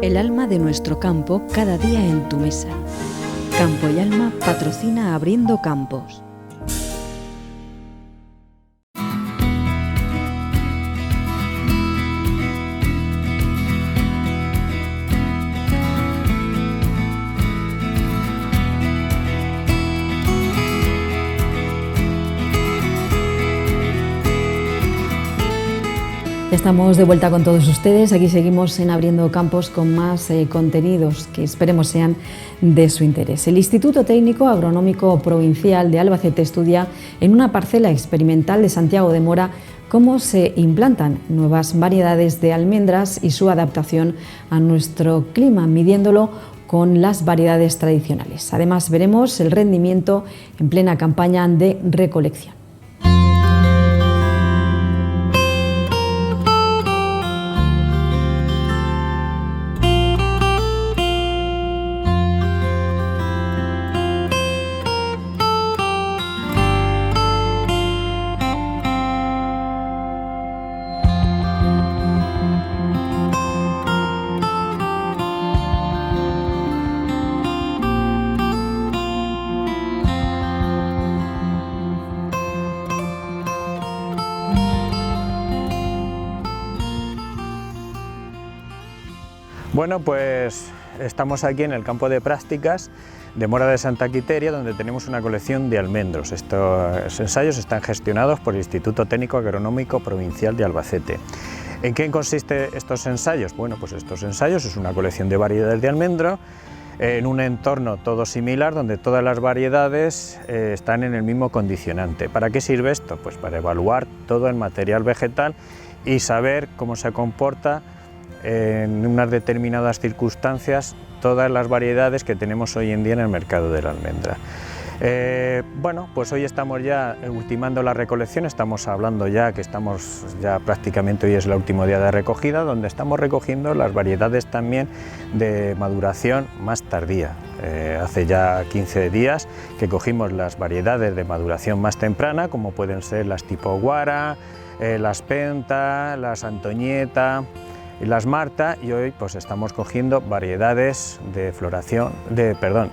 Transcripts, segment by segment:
El alma de nuestro campo cada día en tu mesa. Campo y Alma patrocina Abriendo Campos. Estamos de vuelta con todos ustedes. Aquí seguimos en Abriendo Campos con más contenidos que esperemos sean de su interés. El Instituto Técnico Agronómico Provincial de Albacete estudia en una parcela experimental de Santiago de Mora cómo se implantan nuevas variedades de almendras y su adaptación a nuestro clima, midiéndolo con las variedades tradicionales. Además, veremos el rendimiento en plena campaña de recolección. Bueno, pues estamos aquí en el campo de prácticas de Mora de Santa Quiteria, donde tenemos una colección de almendros. Estos ensayos están gestionados por el Instituto Técnico Agronómico Provincial de Albacete. ¿En qué consisten estos ensayos? Bueno, pues estos ensayos es una colección de variedades de almendro en un entorno todo similar, donde todas las variedades están en el mismo condicionante. ¿Para qué sirve esto? Pues para evaluar todo el material vegetal y saber cómo se comporta en unas determinadas circunstancias todas las variedades que tenemos hoy en día en el mercado de la almendra. Bueno, pues hoy estamos ya ultimando la recolección, estamos hablando ya que estamos ya prácticamente, hoy es el último día de recogida, donde estamos recogiendo las variedades también de maduración más tardía. Hace ya 15 días que cogimos las variedades de maduración más temprana, como pueden ser las tipo Guara, las Penta, las Antoñeta y las Marta, y hoy pues estamos cogiendo variedades de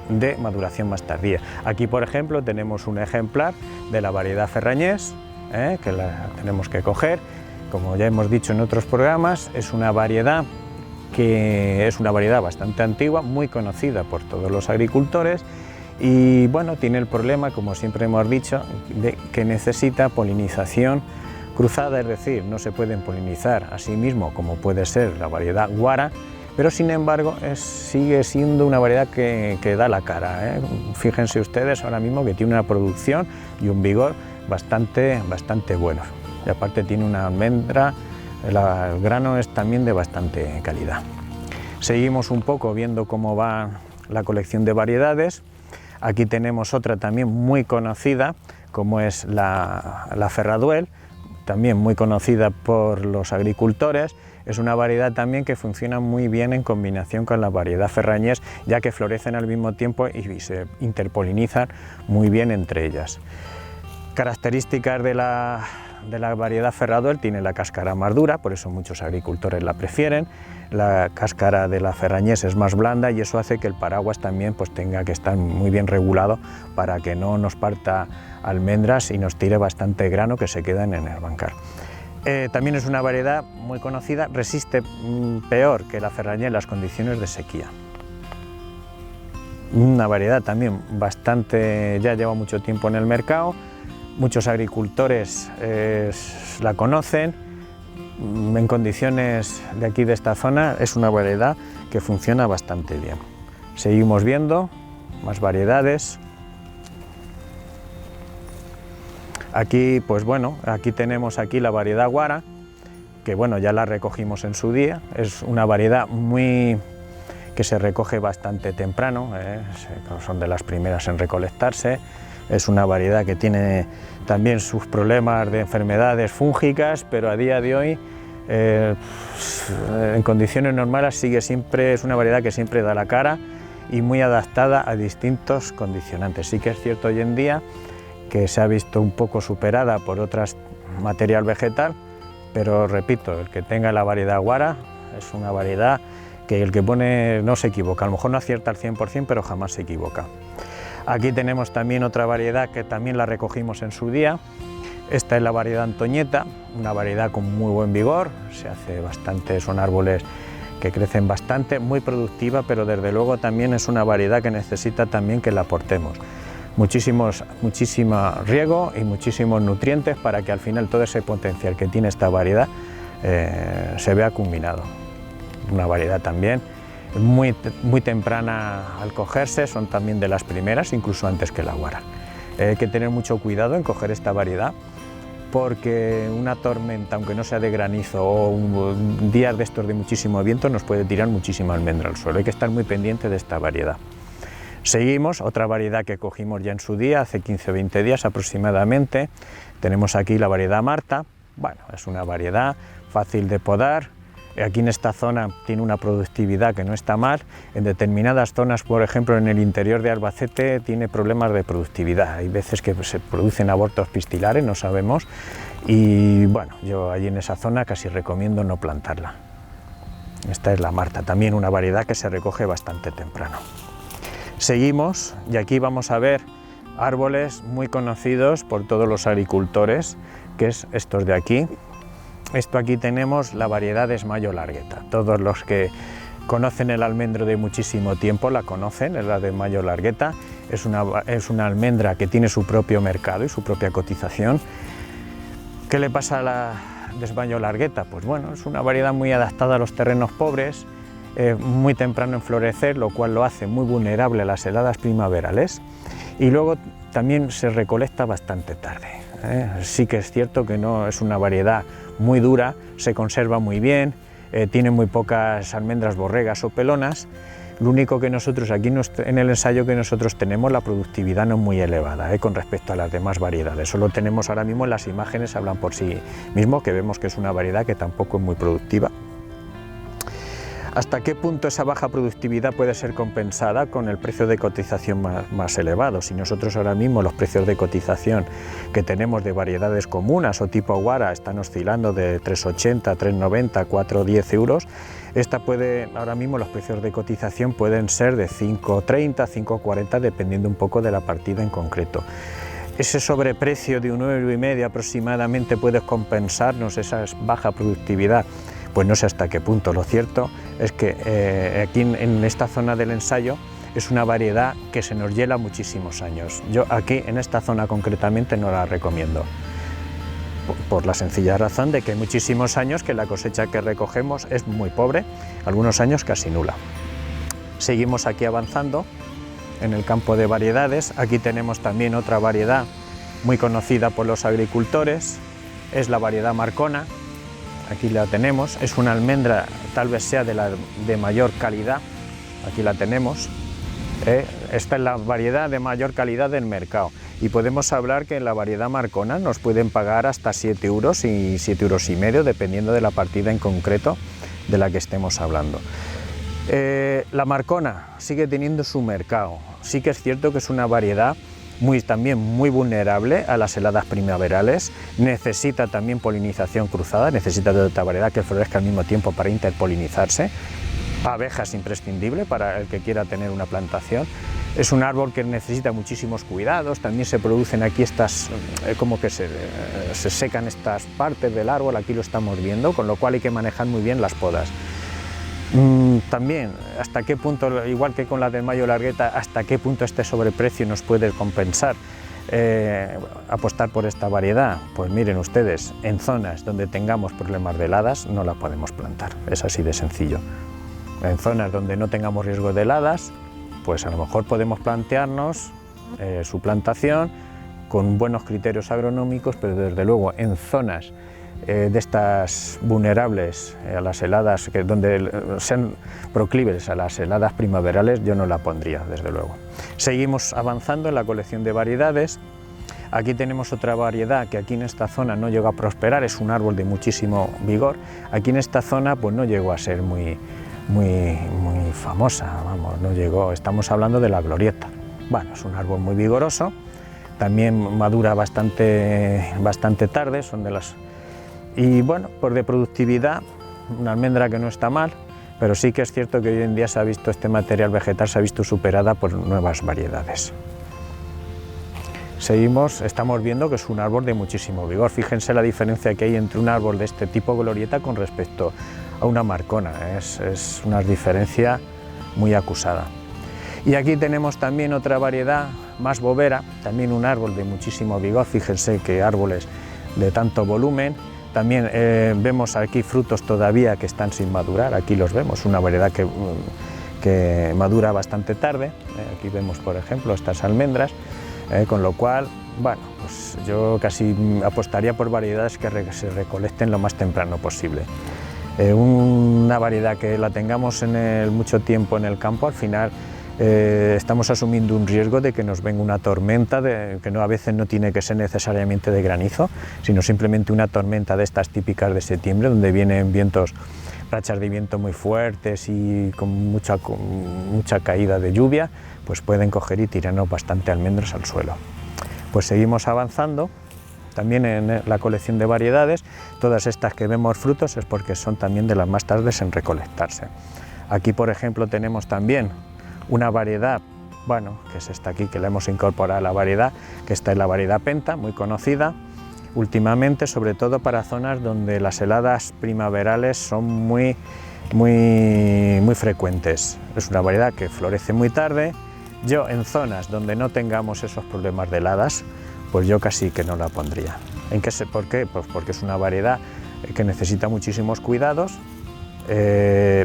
de maduración más tardía. Aquí, por ejemplo, tenemos un ejemplar de la variedad Ferrañés, que la tenemos que coger. Como ya hemos dicho en otros programas, es una variedad bastante antigua, muy conocida por todos los agricultores, y bueno, tiene el problema, como siempre hemos dicho, de que necesita polinización cruzada, es decir, no se pueden polinizar a sí mismo como puede ser la variedad Guara, pero sin embargo sigue siendo una variedad que da la cara. Fíjense ustedes ahora mismo que tiene una producción y un vigor bastante buenos, y aparte tiene una almendra, el grano es también de bastante calidad. Seguimos un poco viendo cómo va la colección de variedades. Aquí tenemos otra también muy conocida, como es la Ferraduel, también muy conocida por los agricultores. Es una variedad también que funciona muy bien en combinación con la variedad Ferrañés, ya que florecen al mismo tiempo y se interpolinizan muy bien entre ellas. Características de la variedad Ferraduel: tiene la cáscara más dura, por eso muchos agricultores la prefieren. La cáscara de la Ferrañés es más blanda y eso hace que el paraguas también pues tenga que estar muy bien regulado para que no nos parta almendras y nos tire bastante grano que se quedan en el bancal. También es una variedad muy conocida, resiste peor que la Ferrañés las condiciones de sequía. Una variedad también bastante, ya lleva mucho tiempo en el mercado, muchos agricultores la conocen. En condiciones de aquí de esta zona es una variedad que funciona bastante bien. Seguimos viendo más variedades. Aquí, pues bueno, aquí tenemos la variedad Guara, que bueno, ya la recogimos en su día. Es una variedad que se recoge bastante temprano, son de las primeras en recolectarse. Es una variedad que tiene también sus problemas de enfermedades fúngicas, pero a día de hoy, en condiciones normales, es una variedad que siempre da la cara y muy adaptada a distintos condicionantes. Sí que es cierto hoy en día que se ha visto un poco superada por otras material vegetal, pero repito, el que tenga la variedad Guara es una variedad que el que pone no se equivoca, a lo mejor no acierta al 100%, pero jamás se equivoca. Aquí tenemos también otra variedad que también la recogimos en su día. Esta es la variedad Antoñeta, una variedad con muy buen vigor, se hace bastante, son árboles que crecen bastante, muy productiva, pero desde luego también es una variedad que necesita también que la aportemos muchísimo riego y muchísimos nutrientes para que al final todo ese potencial que tiene esta variedad se vea culminado. Una variedad también muy temprana al cogerse, son también de las primeras, incluso antes que la guara. Hay que tener mucho cuidado en coger esta variedad, porque una tormenta, aunque no sea de granizo o un día de estos de muchísimo viento, nos puede tirar muchísima almendra al suelo. Hay que estar muy pendiente de esta variedad. Seguimos, otra variedad que cogimos ya en su día, hace 15 o 20 días aproximadamente. Tenemos aquí la variedad Marta. Bueno, es una variedad fácil de podar. Aquí en esta zona tiene una productividad que no está mal. En determinadas zonas, por ejemplo en el interior de Albacete, tiene problemas de productividad. Hay veces que se producen abortos pistilares, no sabemos. Y bueno, yo allí en esa zona casi recomiendo no plantarla. Esta es la Marta, también una variedad que se recoge bastante temprano. Seguimos y aquí vamos a ver árboles muy conocidos por todos los agricultores, que es estos de aquí. Esto aquí tenemos la variedad de Esmayo Largueta. Todos los que conocen el almendro de muchísimo tiempo la conocen, es la de Esmayo Largueta. Es una almendra que tiene su propio mercado y su propia cotización. ¿Qué le pasa a la de Esmayo Largueta? Pues bueno, es una variedad muy adaptada a los terrenos pobres, muy temprano en florecer, lo cual lo hace muy vulnerable a las heladas primaverales, y luego también se recolecta bastante tarde. Sí que es cierto que no es una variedad muy dura, se conserva muy bien, tiene muy pocas almendras borregas o pelonas. Lo único que nosotros aquí en el ensayo que nosotros tenemos, la productividad no es muy elevada con respecto a las demás variedades. Solo tenemos ahora mismo, las imágenes hablan por sí mismo, que vemos que es una variedad que tampoco es muy productiva. ¿Hasta qué punto esa baja productividad puede ser compensada con el precio de cotización más elevado? Si nosotros ahora mismo los precios de cotización que tenemos de variedades comunas o tipo guara están oscilando de 3,80, 3,90, 4,10 euros, ahora mismo los precios de cotización pueden ser de 5,30, 5,40, dependiendo un poco de la partida en concreto. Ese sobreprecio de 1,5 € aproximadamente puede compensarnos esa baja productividad. Pues no sé hasta qué punto. Lo cierto es que aquí en esta zona del ensayo es una variedad que se nos hiela muchísimos años. Yo aquí en esta zona concretamente no la recomiendo, por la sencilla razón de que hay muchísimos años que la cosecha que recogemos es muy pobre, algunos años casi nula. Seguimos aquí avanzando en el campo de variedades. Aquí tenemos también otra variedad muy conocida por los agricultores, es la variedad Marcona. Aquí la tenemos, es una almendra, tal vez sea de mayor calidad, aquí la tenemos. Esta es la variedad de mayor calidad del mercado y podemos hablar que en la variedad Marcona nos pueden pagar hasta 7 € y 7,5 € dependiendo de la partida en concreto de la que estemos hablando. La Marcona sigue teniendo su mercado, sí que es cierto que es una variedad también muy vulnerable a las heladas primaverales, necesita también polinización cruzada, necesita de otra variedad que florezca al mismo tiempo para interpolinizarse. Abejas imprescindible para el que quiera tener una plantación. Es un árbol que necesita muchísimos cuidados, también se producen aquí como que se secan estas partes del árbol, aquí lo estamos viendo, con lo cual hay que manejar muy bien las podas. También, hasta qué punto, igual que con la de Esmayo Largueta, hasta qué punto este sobreprecio nos puede compensar apostar por esta variedad. Pues miren ustedes, en zonas donde tengamos problemas de heladas no la podemos plantar, es así de sencillo. En zonas donde no tengamos riesgo de heladas, pues a lo mejor podemos plantearnos su plantación con buenos criterios agronómicos, pero desde luego en zonas de estas vulnerables a las heladas, donde sean proclives a las heladas primaverales, yo no la pondría, desde luego. Seguimos avanzando en la colección de variedades. Aquí tenemos otra variedad que aquí en esta zona no llegó a prosperar, es un árbol de muchísimo vigor. Aquí en esta zona pues no llegó a ser muy famosa, vamos, no llegó. Estamos hablando de la glorieta. Bueno, es un árbol muy vigoroso, también madura bastante tarde, son de las... Y bueno, pues de productividad, una almendra que no está mal, pero sí que es cierto que hoy en día este material vegetal se ha visto superada por nuevas variedades. Estamos viendo que es un árbol de muchísimo vigor. Fíjense la diferencia que hay entre un árbol de este tipo glorieta con respecto a una marcona, es una diferencia muy acusada. Y aquí tenemos también otra variedad más bovera, también un árbol de muchísimo vigor. Fíjense que árboles de tanto volumen. También vemos aquí frutos todavía que están sin madurar, aquí los vemos, una variedad que madura bastante tarde. Aquí vemos, por ejemplo, estas almendras, con lo cual, bueno, pues yo casi apostaría por variedades que se recolecten lo más temprano posible. Una variedad que la tengamos mucho tiempo en el campo, al final estamos asumiendo un riesgo de que nos venga una tormenta, que a veces no tiene que ser necesariamente de granizo, sino simplemente una tormenta de estas típicas de septiembre, donde vienen vientos, rachas de viento muy fuertes y con mucha caída de lluvia, pues pueden coger y tirarnos bastante almendras al suelo. Pues seguimos avanzando. También en la colección de variedades, todas estas que vemos frutos es porque son también de las más tardes en recolectarse. Aquí, por ejemplo, tenemos también una variedad, bueno, que es esta aquí, que la hemos incorporado a la variedad, que esta es la variedad Penta, muy conocida últimamente, sobre todo para zonas donde las heladas primaverales son muy frecuentes. Es una variedad que florece muy tarde. Yo, en zonas donde no tengamos esos problemas de heladas, pues yo casi que no la pondría. ¿Por qué? Pues porque es una variedad que necesita muchísimos cuidados,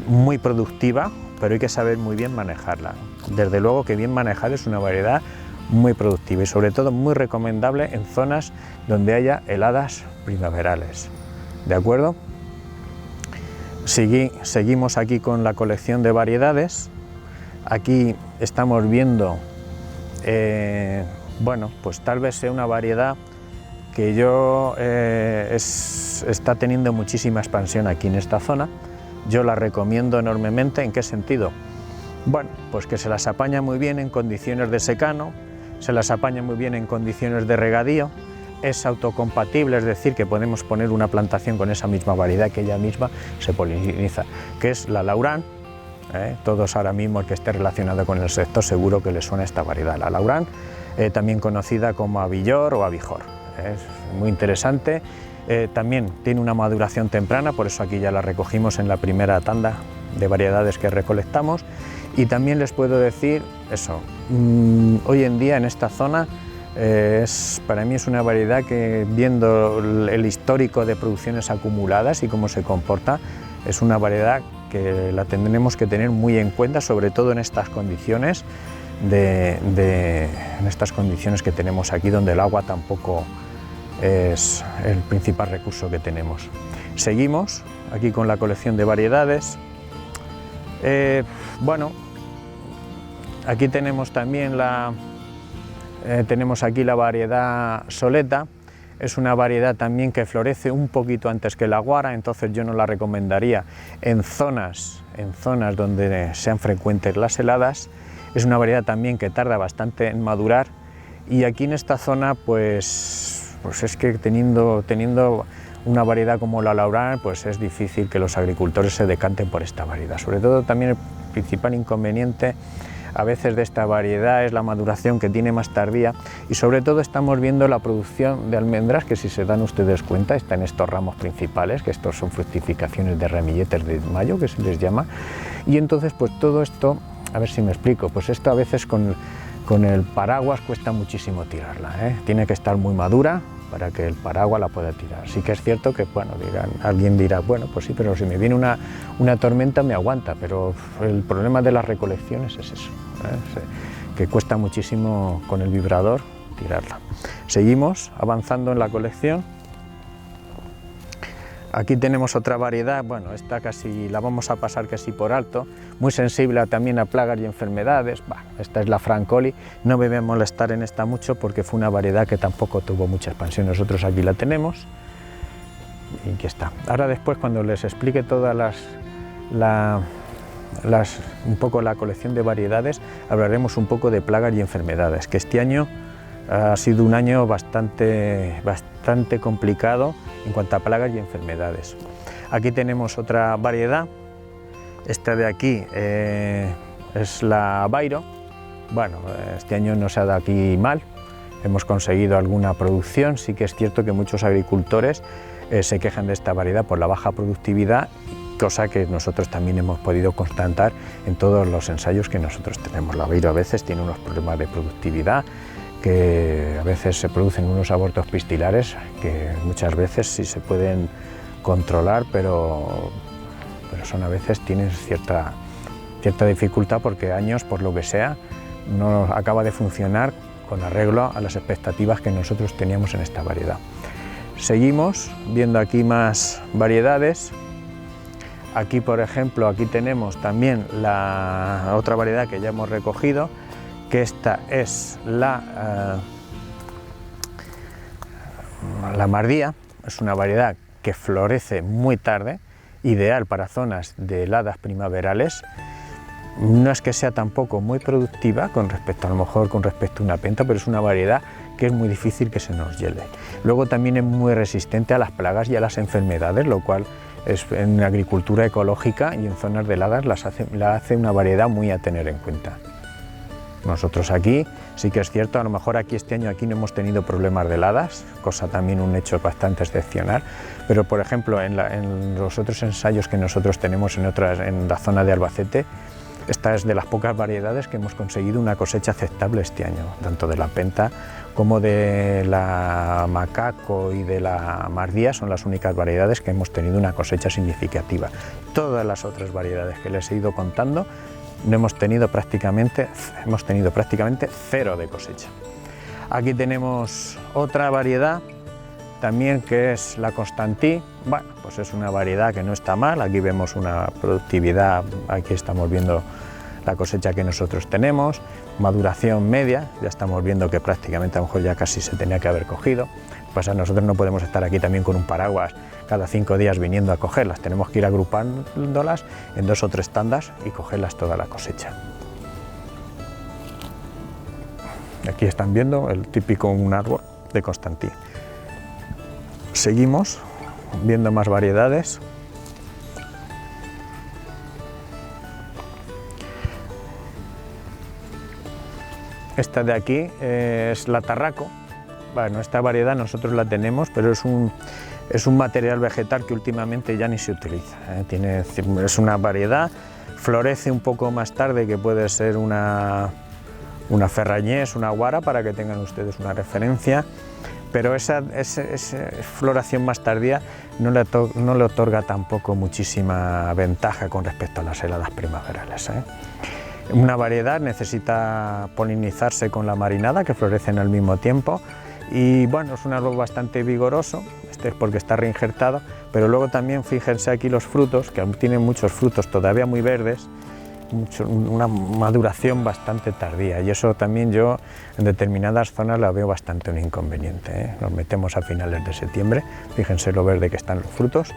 muy productiva, pero hay que saber muy bien manejarla. Desde luego que bien manejada es una variedad muy productiva y sobre todo muy recomendable en zonas donde haya heladas primaverales. ¿De acuerdo? Seguimos aquí con la colección de variedades. Aquí estamos viendo, bueno, pues tal vez sea una variedad que está teniendo muchísima expansión aquí en esta zona. Yo la recomiendo enormemente. ¿En qué sentido? Bueno, pues que se las apaña muy bien en condiciones de secano, se las apaña muy bien en condiciones de regadío, es autocompatible, es decir, que podemos poner una plantación con esa misma variedad que ella misma se poliniza, que es la Laurán. Todos ahora mismo, el que esté relacionado con el sector, seguro que le suena esta variedad, la Laurán, también conocida como Avillor o Abijor. Es muy interesante. También tiene una maduración temprana, por eso aquí ya la recogimos en la primera tanda de variedades que recolectamos. Y también les puedo decir eso, hoy en día en esta zona para mí es una variedad que, viendo el histórico de producciones acumuladas y cómo se comporta, es una variedad que la tendremos que tener muy en cuenta, sobre todo en estas condiciones en estas condiciones que tenemos aquí, donde el agua tampoco es el principal recurso que tenemos. Seguimos aquí con la colección de variedades. Bueno, aquí tenemos también tenemos aquí la variedad Soleta. Es una variedad también que florece un poquito antes que la Guara, entonces yo no la recomendaría en zonas donde sean frecuentes las heladas. Es una variedad también que tarda bastante en madurar, y aquí en esta zona pues es que teniendo una variedad como la Laurán, pues es difícil que los agricultores se decanten por esta variedad. Sobre todo también el principal inconveniente a veces de esta variedad es la maduración, que tiene más tardía, y sobre todo estamos viendo la producción de almendras, que si se dan ustedes cuenta está en estos ramos principales, que estos son fructificaciones de ramilletes de mayo, que se les llama, y entonces pues todo esto, a ver si me explico, pues esto a veces con el paraguas cuesta muchísimo tirarla, Tiene que estar muy madura para que el paraguas la pueda tirar. Sí que es cierto que, bueno, alguien dirá, bueno, pues sí, pero si me viene una tormenta me aguanta, pero el problema de las recolecciones es eso, que cuesta muchísimo con el vibrador tirarla. Seguimos avanzando en la colección. Aquí tenemos otra variedad, bueno, esta casi la vamos a pasar casi por alto, muy sensible también a plagas y enfermedades. Esta es la Francoli, no me voy a molestar en esta mucho porque fue una variedad que tampoco tuvo mucha expansión. Nosotros aquí la tenemos y aquí está. Ahora después, cuando les explique todas un poco la colección de variedades, hablaremos un poco de plagas y enfermedades, que este año ha sido un año bastante complicado en cuanto a plagas y enfermedades. Aquí tenemos otra variedad Esta de aquí es la Bairo. Bueno, este año no se ha dado aquí mal, hemos conseguido alguna producción. Sí que es cierto que muchos agricultores se quejan de esta variedad por la baja productividad, cosa que nosotros también hemos podido constatar en todos los ensayos que nosotros tenemos. La Bairo a veces tiene unos problemas de productividad, que a veces se producen unos abortos pistilares que muchas veces sí se pueden controlar, pero son a veces tienen cierta dificultad porque años, por lo que sea, no acaba de funcionar con arreglo a las expectativas que nosotros teníamos en esta variedad. Seguimos viendo aquí más variedades. Aquí, por ejemplo, aquí tenemos también la otra variedad que ya hemos recogido, que esta es la Mardía. Es una variedad que florece muy tarde, ideal para zonas de heladas primaverales. No es que sea tampoco muy productiva con respecto, a lo mejor con respecto a una penta, pero es una variedad que es muy difícil que se nos hiele. Luego también es muy resistente a las plagas y a las enfermedades, lo cual en agricultura ecológica y en zonas de heladas la hace una variedad muy a tener en cuenta. Nosotros aquí sí que es cierto, a lo mejor aquí este año aquí no hemos tenido problemas de heladas, cosa también un hecho bastante excepcional, pero por ejemplo en los otros ensayos que nosotros tenemos en la zona de Albacete, esta es de las pocas variedades que hemos conseguido una cosecha aceptable este año, tanto de la penta como de la macaco y de la mardía. Son las únicas variedades que hemos tenido una cosecha significativa. Todas las otras variedades que les he ido contando hemos tenido prácticamente cero de cosecha. Aquí tenemos otra variedad también, que es la Constantí. Bueno, pues es una variedad que no está mal. Aquí vemos una productividad, aquí estamos viendo la cosecha que nosotros tenemos, maduración media, ya estamos viendo que prácticamente a lo mejor ya casi se tenía que haber cogido. Pues nosotros no podemos estar aquí también con un paraguas cada 5 días viniendo a cogerlas, tenemos que ir agrupándolas en 2 o 3 tandas y cogerlas toda la cosecha. Aquí están viendo el típico un árbol de Constantí. Seguimos viendo más variedades. Esta de aquí es la Tarraco. Bueno, esta variedad nosotros la tenemos, pero es un material vegetal que últimamente ya ni se utiliza. Es una variedad, florece un poco más tarde, que puede ser una ferrañés, una guara, para que tengan ustedes una referencia, pero esa floración más tardía no le otorga tampoco muchísima ventaja con respecto a las heladas primaverales. Una variedad necesita polinizarse con la marinada, que florecen al mismo tiempo, y bueno, es un árbol bastante vigoroso. Este es porque está reinjertado, pero luego también fíjense aquí los frutos, que aún tienen muchos frutos todavía muy verdes, una maduración bastante tardía, y eso también yo en determinadas zonas la veo bastante un inconveniente. Nos metemos a finales de septiembre, fíjense lo verde que están los frutos,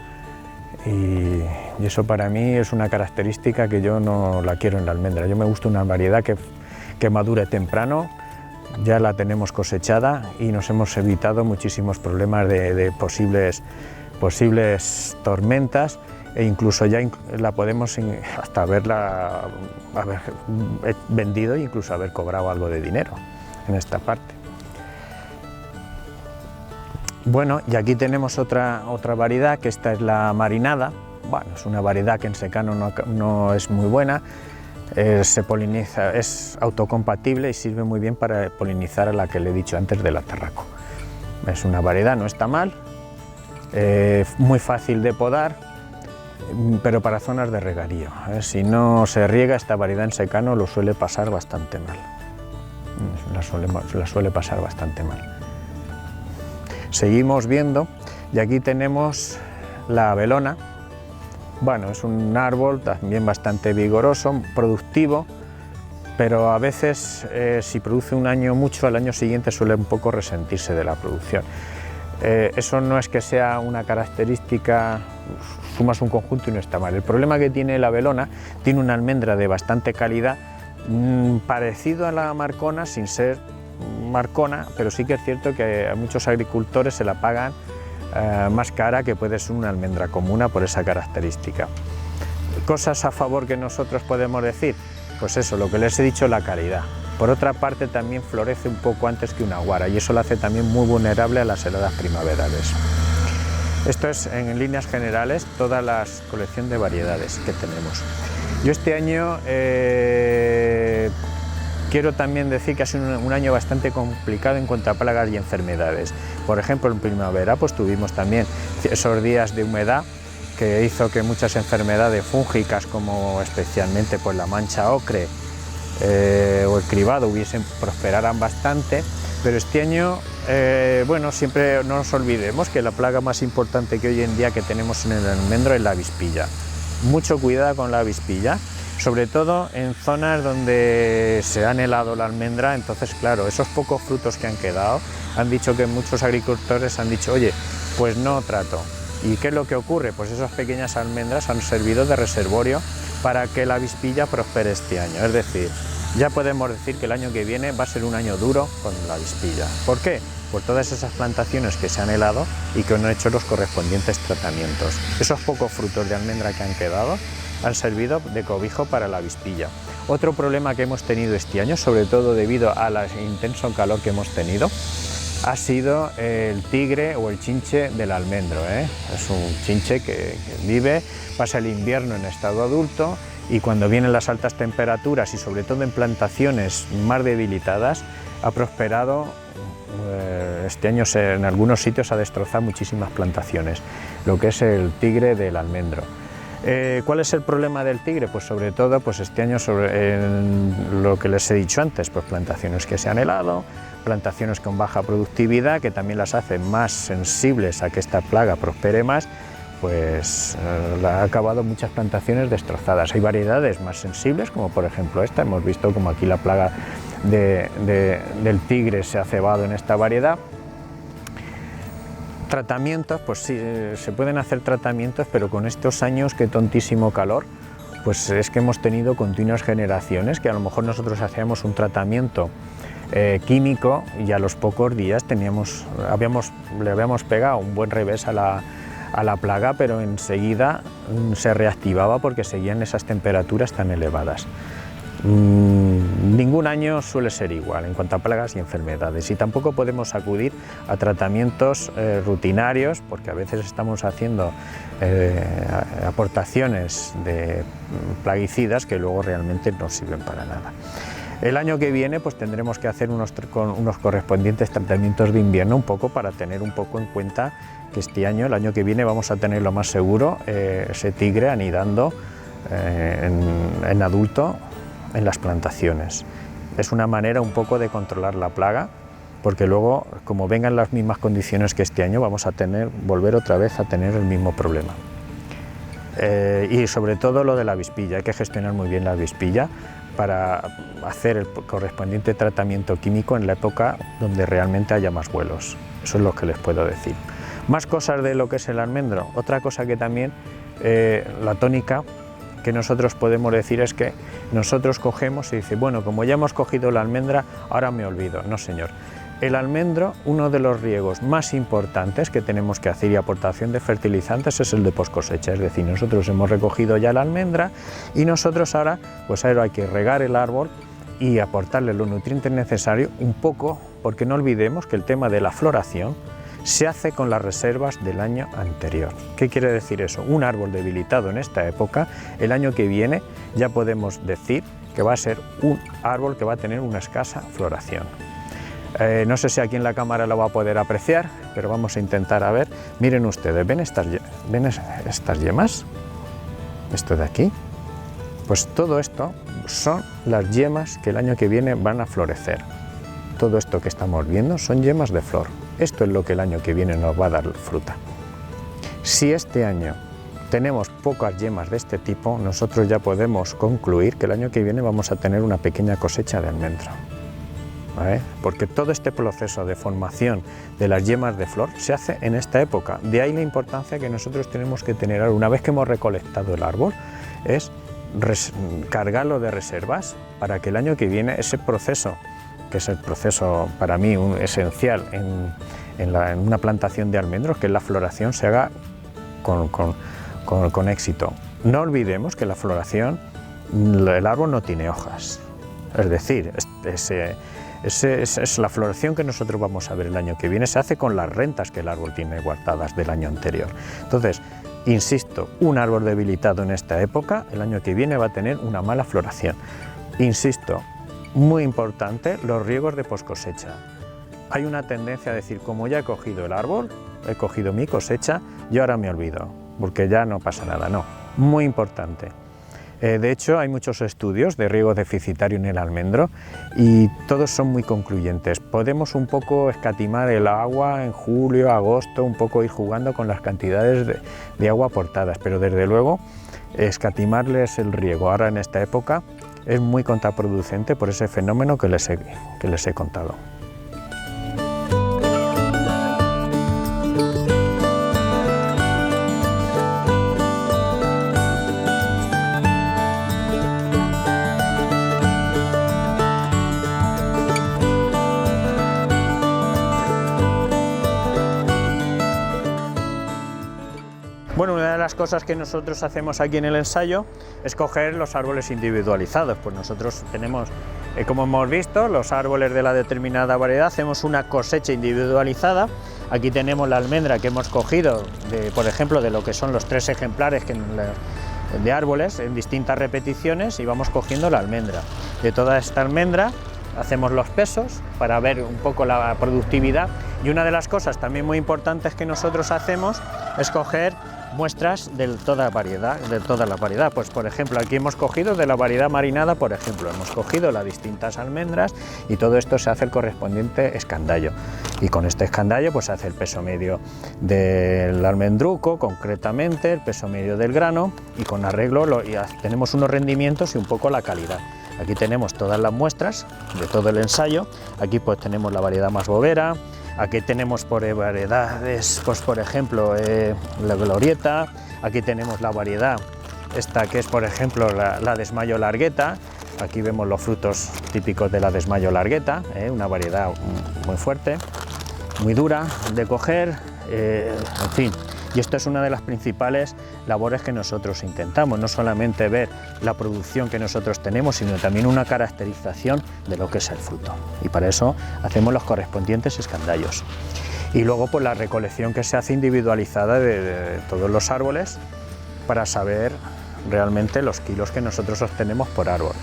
y eso para mí es una característica que yo no la quiero en la almendra. Yo me gusta una variedad que madure temprano. Ya la tenemos cosechada y nos hemos evitado muchísimos problemas de posibles tormentas, e incluso ya la podemos hasta haber vendido e incluso haber cobrado algo de dinero en esta parte. Bueno, y aquí tenemos otra variedad, que esta es la Marinada. Bueno, es una variedad que en secano no es muy buena. Se poliniza, es autocompatible y sirve muy bien para polinizar a la que le he dicho antes de la Tarraco. Es una variedad, no está mal, muy fácil de podar, pero para zonas de regadío. Si no se riega, esta variedad en secano lo suele pasar bastante mal. La suele pasar bastante mal. Seguimos viendo, y aquí tenemos la Abelona. Bueno, es un árbol también bastante vigoroso, productivo, pero a veces si produce un año mucho, al año siguiente suele un poco resentirse de la producción. Eso no es que sea una característica, sumas un conjunto y no está mal. El problema que tiene la Abelona, tiene una almendra de bastante calidad, parecido a la Marcona, sin ser Marcona, pero sí que es cierto que a muchos agricultores se la pagan más cara que puede ser una almendra común por esa característica. Cosas a favor que nosotros podemos decir, pues eso, lo que les he dicho, la calidad. Por otra parte, también florece un poco antes que una guara y eso lo hace también muy vulnerable a las heladas primaverales. Esto es, en líneas generales, toda la colección de variedades que tenemos. Yo este año quiero también decir que ha sido un año bastante complicado en cuanto a plagas y enfermedades. Por ejemplo, en primavera pues tuvimos también esos días de humedad que hizo que muchas enfermedades fúngicas, como especialmente pues, la mancha ocre o el cribado, prosperaran bastante, pero este año, bueno, siempre no nos olvidemos que la plaga más importante que hoy en día que tenemos en el almendro es la avispilla. Mucho cuidado con la avispilla, sobre todo en zonas donde se han helado la almendra. Entonces, claro, esos pocos frutos que han quedado, han dicho que muchos agricultores han dicho, oye, pues no trato. ¿Y qué es lo que ocurre? Pues esas pequeñas almendras han servido de reservorio para que la avispilla prospere este año. Es decir, ya podemos decir que el año que viene va a ser un año duro con la avispilla. ¿Por qué? Por todas esas plantaciones que se han helado y que no han hecho los correspondientes tratamientos. Esos pocos frutos de almendra que han quedado han servido de cobijo para la avispilla. Otro problema que hemos tenido este año, sobre todo debido al intenso calor que hemos tenido, ha sido el tigre o el chinche del almendro. Es un chinche que vive, pasa el invierno en estado adulto y cuando vienen las altas temperaturas y sobre todo en plantaciones más debilitadas, ha prosperado. Este año en algunos sitios ha destrozado muchísimas plantaciones, lo que es el tigre del almendro. ¿Cuál es el problema del tigre? Pues sobre todo pues este año lo que les he dicho antes, pues plantaciones que se han helado, plantaciones con baja productividad que también las hacen más sensibles a que esta plaga prospere más, pues ha acabado muchas plantaciones destrozadas. Hay variedades más sensibles, como por ejemplo esta, hemos visto como aquí la plaga del tigre se ha cebado en esta variedad. Tratamientos, pues sí, se pueden hacer tratamientos, pero con estos años, qué tontísimo calor, pues es que hemos tenido continuas generaciones que a lo mejor nosotros hacíamos un tratamiento químico y a los pocos días le habíamos pegado un buen revés a la plaga, pero enseguida se reactivaba porque seguían esas temperaturas tan elevadas. Ningún año suele ser igual en cuanto a plagas y enfermedades y tampoco podemos acudir a tratamientos rutinarios porque a veces estamos haciendo aportaciones de plaguicidas que luego realmente no sirven para nada. El año que viene pues tendremos que hacer unos correspondientes tratamientos de invierno un poco para tener un poco en cuenta que este año, el año que viene, vamos a tener lo más seguro ese tigre anidando en adulto en las plantaciones. Es una manera un poco de controlar la plaga, porque luego, como vengan las mismas condiciones que este año, vamos a volver otra vez a tener el mismo problema. Y sobre todo lo de la avispilla, hay que gestionar muy bien la avispilla para hacer el correspondiente tratamiento químico en la época donde realmente haya más vuelos. Eso es lo que les puedo decir. Más cosas de lo que es el almendro. Otra cosa que también, la tónica que nosotros podemos decir es que nosotros cogemos y dice, bueno, como ya hemos cogido la almendra, ahora me olvido. No, señor. El almendro, uno de los riegos más importantes que tenemos que hacer y aportación de fertilizantes es el de post cosecha, es decir, nosotros hemos recogido ya la almendra y nosotros ahora, pues ahora hay que regar el árbol y aportarle los nutrientes necesarios un poco, porque no olvidemos que el tema de la floración se hace con las reservas del año anterior. ¿Qué quiere decir eso? Un árbol debilitado en esta época, el año que viene ya podemos decir que va a ser un árbol que va a tener una escasa floración. No sé si aquí en la cámara lo va a poder apreciar, pero vamos a intentar a ver. Miren ustedes, ¿ven estas yemas? Esto de aquí. Pues todo esto son las yemas que el año que viene van a florecer. Todo esto que estamos viendo son yemas de flor. Esto es lo que el año que viene nos va a dar fruta. Si este año tenemos pocas yemas de este tipo, nosotros ya podemos concluir que el año que viene vamos a tener una pequeña cosecha de almendro. ¿Vale? Porque todo este proceso de formación de las yemas de flor se hace en esta época. De ahí la importancia que nosotros tenemos que tener una vez que hemos recolectado el árbol, es cargarlo de reservas para que el año que viene ese proceso, que es el proceso para mí esencial en una plantación de almendros, que es la floración, se haga con éxito. No olvidemos que la floración, el árbol no tiene hojas, es decir, es la floración que nosotros vamos a ver el año que viene, se hace con las rentas que el árbol tiene guardadas del año anterior. Entonces, insisto, un árbol debilitado en esta época, el año que viene va a tener una mala floración. Insisto, muy importante, los riegos de poscosecha. Hay una tendencia a decir, como ya he cogido el árbol, he cogido mi cosecha, yo ahora me olvido, porque ya no pasa nada. No, muy importante. De hecho, hay muchos estudios de riego deficitario en el almendro y todos son muy concluyentes. Podemos un poco escatimar el agua en julio, agosto, un poco ir jugando con las cantidades de agua aportadas, pero desde luego escatimarles el riego ahora en esta época es muy contraproducente por ese fenómeno que les he contado. Bueno, una de las cosas que nosotros hacemos aquí en el ensayo es coger los árboles individualizados. Pues nosotros tenemos, como hemos visto, los árboles de la determinada variedad, hacemos una cosecha individualizada. Aquí tenemos la almendra que hemos cogido, por ejemplo, de lo que son los 3 ejemplares de árboles en distintas repeticiones y vamos cogiendo la almendra. De toda esta almendra hacemos los pesos para ver un poco la productividad y una de las cosas también muy importantes que nosotros hacemos es coger muestras de toda la variedad, pues por ejemplo aquí hemos cogido de la variedad marinada, por ejemplo, hemos cogido las distintas almendras y todo esto se hace el correspondiente escandallo y con este escandallo pues se hace el peso medio del almendruco, concretamente el peso medio del grano y con arreglo tenemos unos rendimientos y un poco la calidad. Aquí tenemos todas las muestras de todo el ensayo, aquí pues tenemos la variedad más bovera, aquí tenemos por variedades, pues por ejemplo la glorieta, aquí tenemos la variedad esta que es por ejemplo la desmayo largueta, aquí vemos los frutos típicos de la desmayo largueta, una variedad muy fuerte, muy dura de coger, en fin. Y esto es una de las principales labores que nosotros intentamos, no solamente ver la producción que nosotros tenemos, sino también una caracterización de lo que es el fruto. Y para eso hacemos los correspondientes escandallos. Y luego pues la recolección que se hace individualizada de todos los árboles para saber realmente los kilos que nosotros obtenemos por árbol.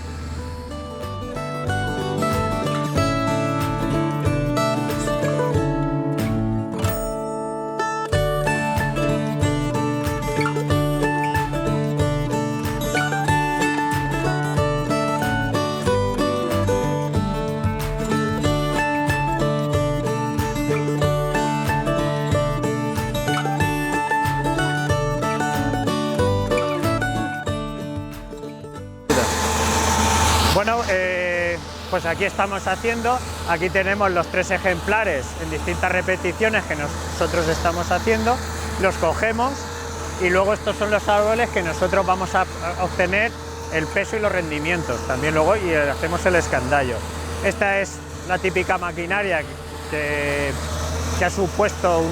Bueno, pues aquí estamos haciendo, aquí tenemos los 3 ejemplares en distintas repeticiones que nosotros estamos haciendo, los cogemos y luego estos son los árboles que nosotros vamos a obtener el peso y los rendimientos, también luego y hacemos el escandallo. Esta es la típica maquinaria que ha supuesto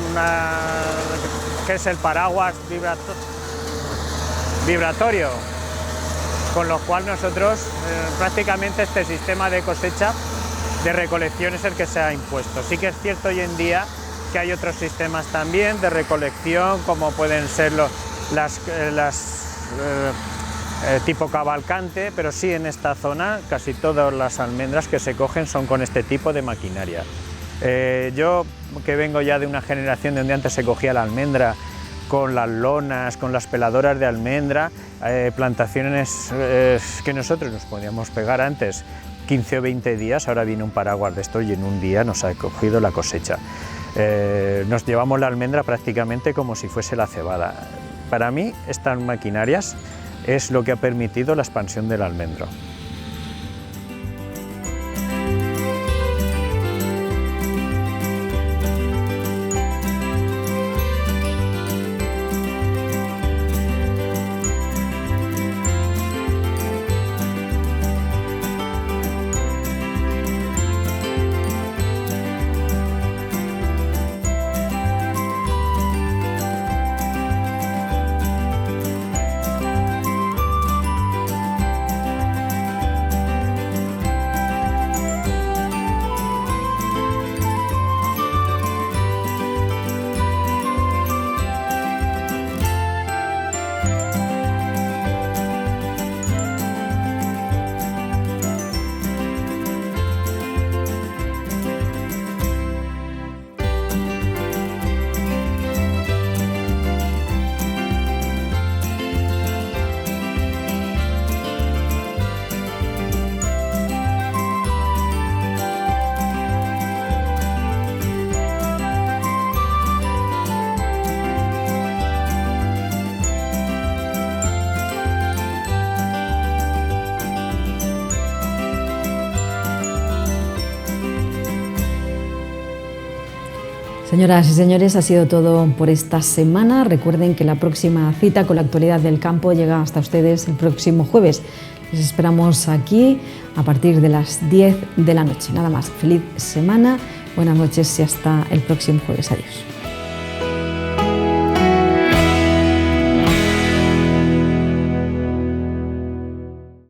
que es el paraguas vibratorio, con lo cual nosotros prácticamente este sistema de cosecha de recolección es el que se ha impuesto. Sí que es cierto hoy en día que hay otros sistemas también de recolección, como pueden ser las tipo cavalcante, pero sí en esta zona casi todas las almendras que se cogen son con este tipo de maquinaria. Yo que vengo ya de una generación donde antes se cogía la almendra con las lonas, con las peladoras de almendra, plantaciones que nosotros nos podíamos pegar antes 15 o 20 días, ahora viene un paraguas de esto y en un día nos ha cogido la cosecha. Nos llevamos la almendra prácticamente como si fuese la cebada. Para mí estas maquinarias es lo que ha permitido la expansión del almendro. Señoras y señores, ha sido todo por esta semana. Recuerden que la próxima cita con la actualidad del campo llega hasta ustedes el próximo jueves. Les esperamos aquí a partir de las 10 de la noche. Nada más, feliz semana, buenas noches y hasta el próximo jueves. Adiós.